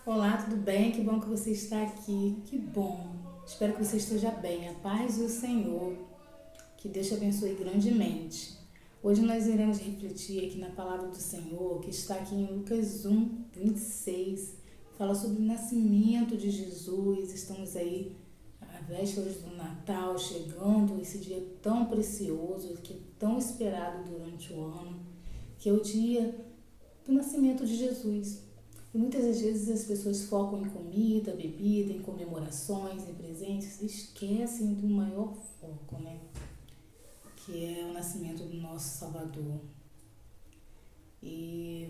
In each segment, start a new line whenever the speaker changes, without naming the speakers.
Olá, tudo bem? Que bom que você está aqui. Que bom. Espero que você esteja bem. A paz do Senhor. Que Deus te abençoe grandemente. Hoje nós iremos refletir aqui na palavra do Senhor, que está aqui em Lucas 1:26. Fala sobre o nascimento de Jesus. Estamos aí à véspera do Natal, chegando esse dia tão precioso, que é tão esperado durante o ano, que é o dia do nascimento de Jesus. E muitas das vezes as pessoas focam em comida, bebida, em comemorações, em presentes, e esquecem do maior foco, né? Que é o nascimento do nosso Salvador. E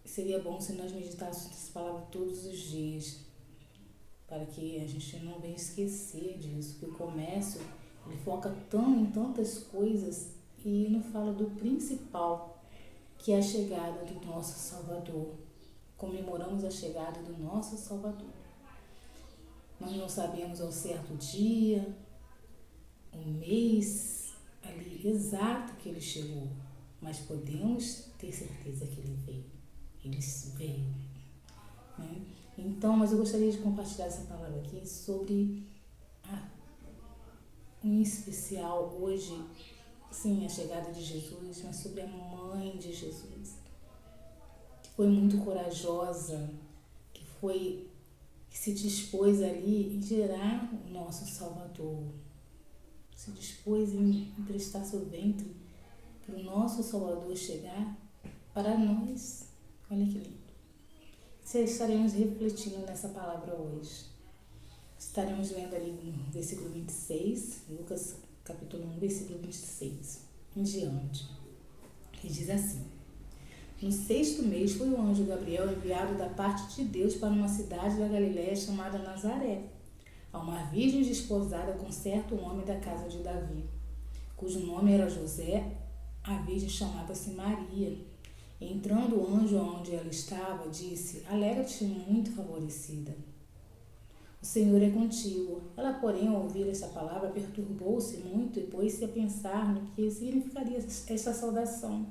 seria bom se nós meditássemos essa palavra todos os dias, para que a gente não venha esquecer disso, que o comércio ele foca tão em tantas coisas e não fala do principal, que é a chegada do nosso Salvador. Comemoramos a chegada do nosso Salvador. Nós não sabemos ao certo dia, o mês ali exato que ele chegou, mas podemos ter certeza que ele veio. Ele veio. Né? Então, mas eu gostaria de compartilhar essa palavra aqui sobre, em especial hoje, sim, a chegada de Jesus, mas sobre a mãe de Jesus. Foi muito corajosa, que se dispôs ali em gerar o nosso Salvador. Se dispôs em emprestar seu ventre para o nosso Salvador chegar para nós. Olha que lindo. Estaremos refletindo nessa palavra hoje. Estaremos lendo ali no versículo 26, Lucas capítulo 1, versículo 26, em diante. Que diz assim: No 6º mês foi o anjo Gabriel enviado da parte de Deus para uma cidade da Galiléia chamada Nazaré, a uma virgem desposada com certo homem da casa de Davi, cujo nome era José. A virgem chamava-se Maria. Entrando o anjo onde ela estava, disse: Alegra-te, muito favorecida. O Senhor é contigo. Ela, porém, ao ouvir esta palavra, perturbou-se muito e pôs-se a pensar no que significaria esta saudação.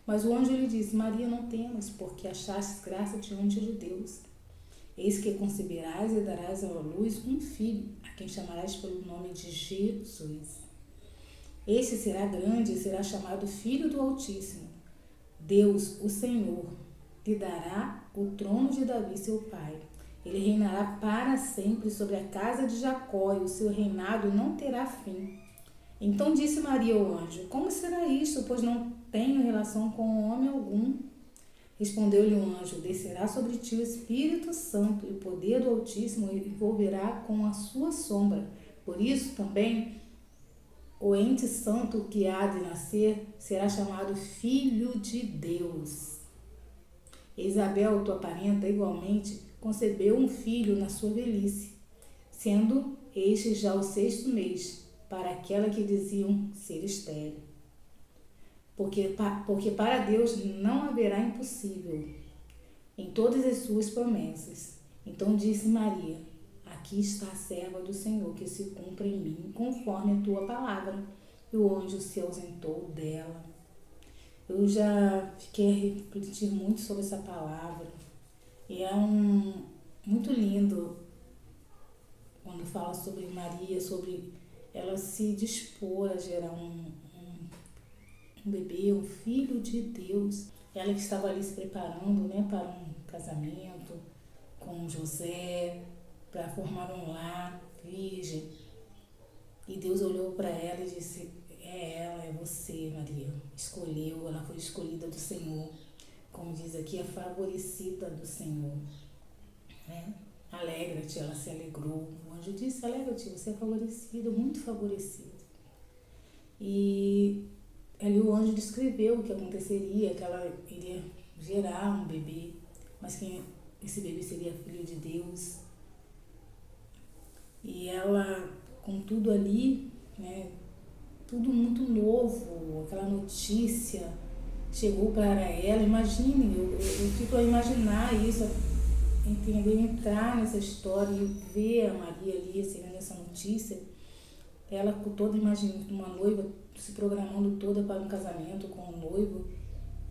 Mas o anjo lhe disse: Maria, não temas, porque achastes graça diante de Deus. Eis que conceberás e darás à luz um filho, a quem chamarás pelo nome de Jesus. Este será grande e será chamado Filho do Altíssimo. Deus, o Senhor, lhe dará o trono de Davi, seu pai. Ele reinará para sempre sobre a casa de Jacó, e o seu reinado não terá fim. Então disse Maria ao anjo: Como será isto, pois não tenho relação com homem algum? Respondeu-lhe o anjo: Descerá sobre ti o Espírito Santo, e o poder do Altíssimo envolverá com a sua sombra. Por isso também o ente santo que há de nascer será chamado Filho de Deus. Isabel, tua parenta, igualmente concebeu um filho na sua velhice, sendo este já o 6º mês, para aquela que diziam ser estéril. Porque para Deus não haverá impossível em todas as suas promessas. Então disse Maria: Aqui está a serva do Senhor, que se cumpra em mim conforme a tua palavra. E o anjo se ausentou dela. Eu já fiquei a refletir muito sobre essa palavra. E é muito lindo quando fala sobre Maria, sobre ela se dispor a gerar um bebê, um filho de Deus. Ela que estava ali se preparando, né, para um casamento com José, para formar um lar, virgem. E Deus olhou para ela e disse: É ela, é você, Maria. Escolheu, ela foi escolhida do Senhor. Como diz aqui, a favorecida do Senhor. Né? Alegra-te, ela se alegrou. O anjo disse: Alegra-te, você é favorecida, muito favorecida. E ali o anjo descreveu o que aconteceria, que ela iria gerar um bebê, mas que esse bebê seria filho de Deus. E ela, com tudo ali, né, tudo muito novo, aquela notícia chegou para ela. Imagine, eu fico a imaginar isso, entender, entrar nessa história e ver a Maria ali recebendo essa notícia. Ela com toda, imagina, uma noiva se programando toda para um casamento com o noivo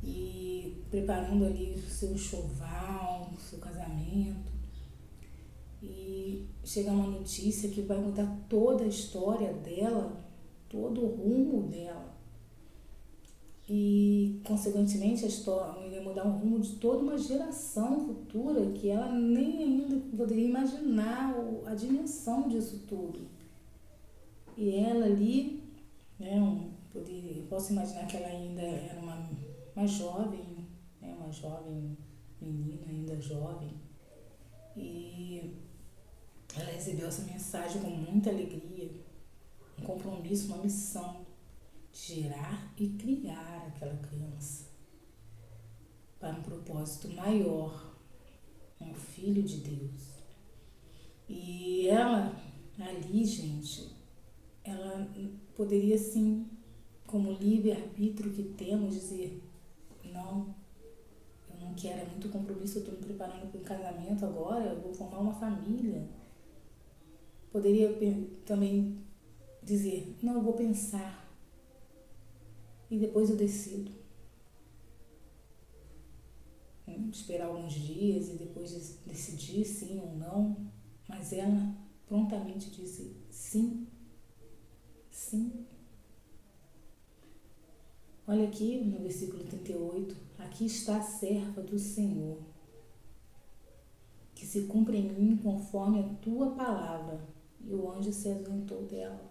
e preparando ali o seu enxoval, o seu casamento. chegar uma notícia que vai mudar toda a história dela, todo o rumo dela. E, consequentemente, a história vai mudar o rumo de toda uma geração futura que ela nem ainda poderia imaginar a dimensão disso tudo. E ela ali, né, posso imaginar que ela ainda era uma jovem, né, uma jovem menina, ainda jovem. E ela recebeu essa mensagem com muita alegria, um compromisso, uma missão de gerar e criar aquela criança para um propósito maior, um filho de Deus. E ela, ali, gente, ela poderia sim, como livre-arbítrio que temos, dizer, não, eu não quero, é muito compromisso, eu estou me preparando para um casamento agora, eu vou formar uma família. Poderia também dizer, não, eu vou pensar e depois eu decido. Esperar alguns dias e depois decidir sim ou não, mas ela prontamente disse sim, sim. Olha aqui no versículo 38, aqui está a serva do Senhor, que se cumpra em mim conforme a tua palavra. E o anjo se ausentou dela.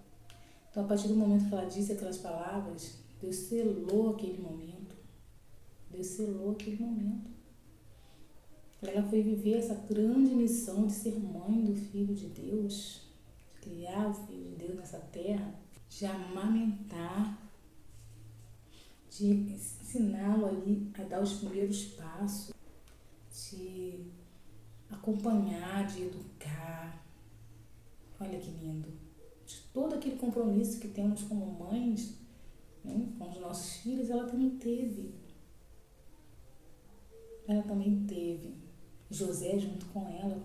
Então, a partir do momento que ela disse aquelas palavras, Deus selou aquele momento. Deus selou aquele momento. Ela foi viver essa grande missão de ser mãe do Filho de Deus, de criar o Filho de Deus nessa terra, de amamentar, de ensiná-lo ali a dar os primeiros passos, de acompanhar, de educar. Olha que lindo. De todo aquele compromisso que temos como mães, né, com os nossos filhos, ela também teve. Ela também teve. José junto com ela,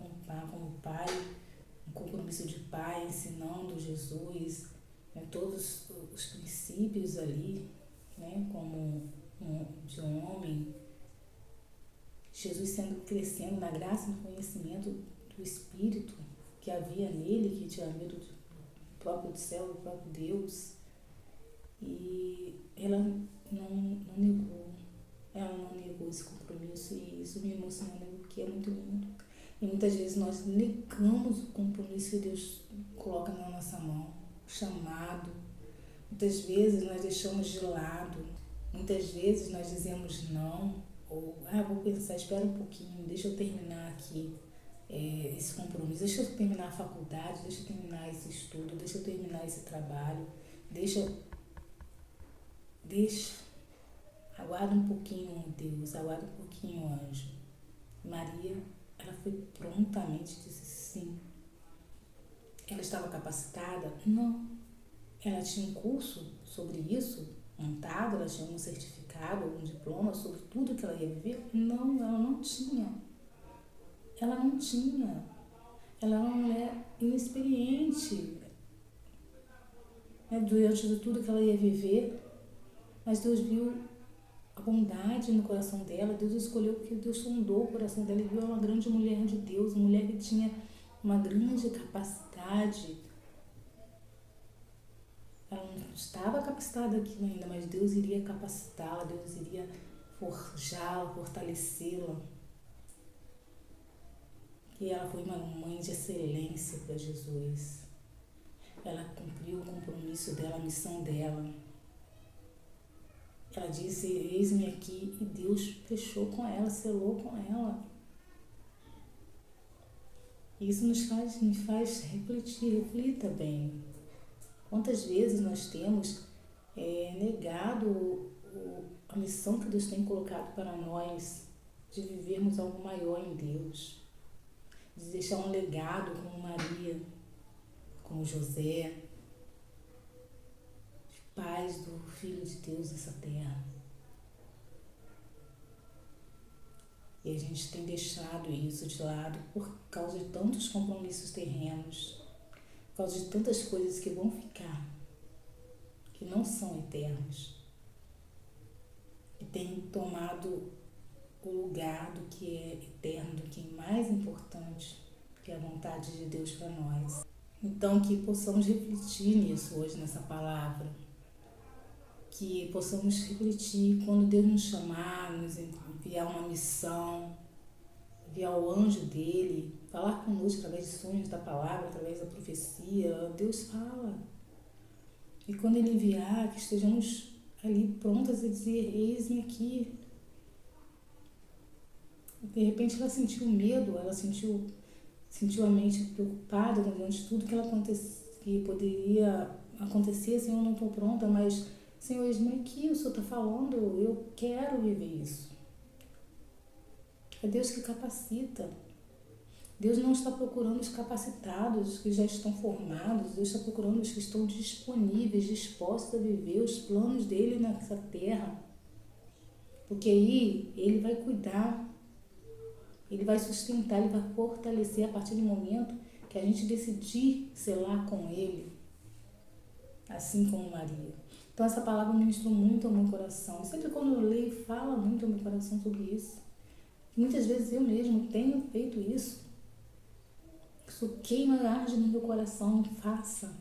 como pai, um compromisso de pai, ensinando Jesus, né, todos os princípios ali, né, como de homem. Jesus crescendo na graça e no conhecimento do Espírito que havia nele, que tinha medo do próprio céu, do próprio Deus. E ela não negou. Ela não negou esse compromisso e isso me emocionou, porque é muito lindo. E muitas vezes nós negamos o compromisso que Deus coloca na nossa mão, o chamado. Muitas vezes nós deixamos de lado. Muitas vezes nós dizemos não, ou vou pensar, espera um pouquinho, deixa eu terminar aqui esse compromisso, deixa eu terminar a faculdade, deixa eu terminar esse estudo, deixa eu terminar esse trabalho, aguarda um pouquinho, Deus, aguarda um pouquinho, anjo. Maria, ela foi prontamente, disse sim. Ela estava capacitada? Não. Ela tinha um curso sobre isso montado, ela tinha um certificado, um diploma sobre tudo que ela ia viver? Não, ela não tinha. Ela não tinha. Ela era uma mulher inexperiente, né, diante de tudo que ela ia viver, mas Deus viu a bondade no coração dela. Deus escolheu porque Deus sondou o coração dela e viu uma grande mulher de Deus, uma mulher que tinha uma grande capacidade. Ela não estava capacitada aquilo ainda, mas Deus iria capacitá-la, Deus iria forjá-la, fortalecê-la. E ela foi uma mãe de excelência para Jesus. Ela cumpriu o compromisso dela, a missão dela. Ela disse, eis-me aqui, e Deus fechou com ela, selou com ela. E isso nos faz refletir, reflita bem. Quantas vezes nós temos negado a missão que Deus tem colocado para nós, de vivermos algo maior em Deus, de deixar um legado como Maria, como José, pais do Filho de Deus nessa terra. E a gente tem deixado isso de lado por causa de tantos compromissos terrenos, por causa de tantas coisas que vão ficar, que não são eternos, e tem tomado o lugar do que é eterno, do que é mais importante, que é a vontade de Deus para nós. Então, que possamos refletir nisso hoje, nessa palavra. Que possamos refletir quando Deus nos chamar, nos enviar uma missão, enviar o anjo dele, falar conosco através de sonhos da palavra, através da profecia. Deus fala. E quando ele enviar, que estejamos ali prontas a dizer: eis-me aqui. De repente ela sentiu medo, ela sentiu a mente preocupada diante de tudo que poderia acontecer. Senhor, eu não estou pronta, mas Senhor, eis-me aqui, o Senhor está falando, eu quero viver isso. É Deus que capacita. Deus não está procurando os capacitados que já estão formados. Deus está procurando os que estão disponíveis, dispostos a viver os planos dele nessa terra. Porque aí ele vai cuidar, ele vai sustentar, ele vai fortalecer a partir do momento que a gente decidir selar com ele, assim como Maria. Então essa palavra ministrou muito ao meu coração. E sempre quando eu leio, fala muito ao meu coração sobre isso. Muitas vezes eu mesmo tenho feito isso. Isso queima e arde no meu coração. Faça.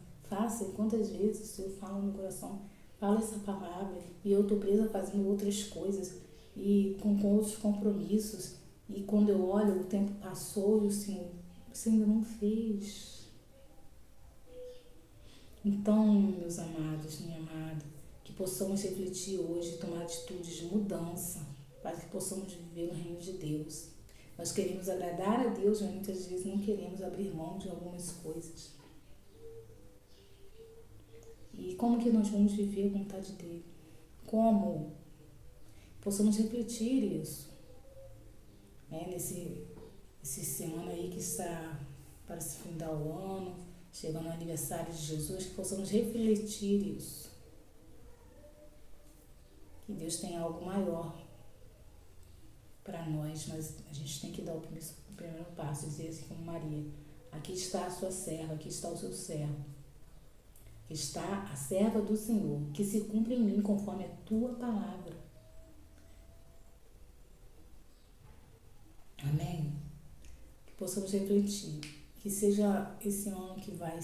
E quantas vezes eu falo no meu coração, falo essa palavra e eu estou presa fazendo outras coisas e com outros compromissos. E quando eu olho, o tempo passou e o Senhor, você ainda não fez. Então, meus amados, minha amada, que possamos refletir hoje, tomar atitudes de mudança, para que possamos viver no reino de Deus. Nós queremos agradar a Deus, mas muitas vezes não queremos abrir mão de algumas coisas. E como que nós vamos viver a vontade dele? Como? Possamos refletir isso. Nesse semana aí que está para se findar o ano, chegando o aniversário de Jesus, que possamos refletir isso. Que Deus tem algo maior para nós, mas a gente tem que dar o primeiro passo, dizer assim como Maria: aqui está a sua serva, aqui está o seu servo, aqui está a serva do Senhor, que se cumpra em mim conforme a tua palavra. Amém? Que possamos refletir, que seja esse ano que vai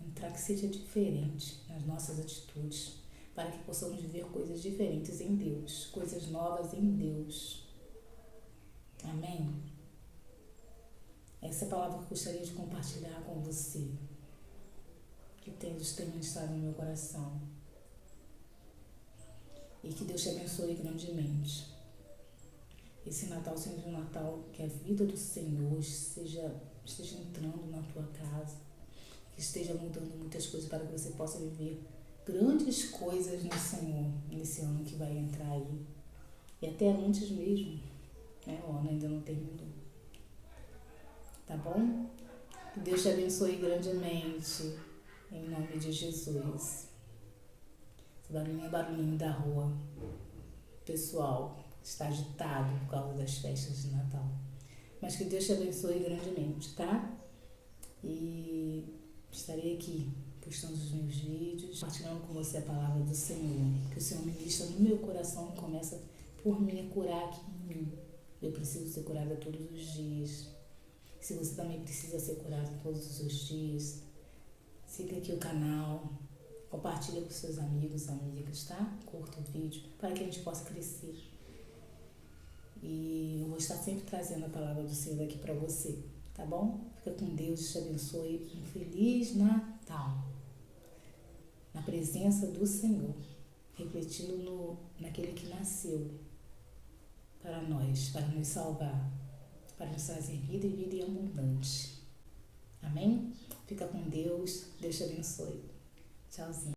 entrar, que seja diferente nas nossas atitudes, para que possamos viver coisas diferentes em Deus, coisas novas em Deus. Amém? Essa é a palavra que eu gostaria de compartilhar com você, que Deus tem ministrado no meu coração. E que Deus te abençoe grandemente. Esse Natal seja um Natal que a vida do Senhor esteja entrando na tua casa, que esteja mudando muitas coisas para que você possa viver grandes coisas no Senhor, nesse ano que vai entrar aí. E até antes mesmo, né? O ano ainda não terminou. Tá bom? Que Deus te abençoe grandemente, em nome de Jesus. Esse barulhinho é barulhinho da rua. Pessoal, está agitado por causa das festas de Natal. Mas que Deus te abençoe grandemente, tá? E estarei aqui postando os meus vídeos, compartilhando com você a palavra do Senhor. Que o Senhor ministra no meu coração e começa por mim a curar aqui em mim. Eu preciso ser curada todos os dias. Se você também precisa ser curado todos os dias, siga aqui o canal, compartilha com seus amigos, amigas, tá? Curta o vídeo para que a gente possa crescer. E eu vou estar sempre trazendo a palavra do Senhor aqui para você, tá bom? Fica com Deus, te abençoe. Um Feliz Natal. Na presença do Senhor, refletindo naquele que nasceu para nós, para nos salvar, para nos trazer vida e vida em abundante. Amém? Fica com Deus. Deus te abençoe. Tchauzinho.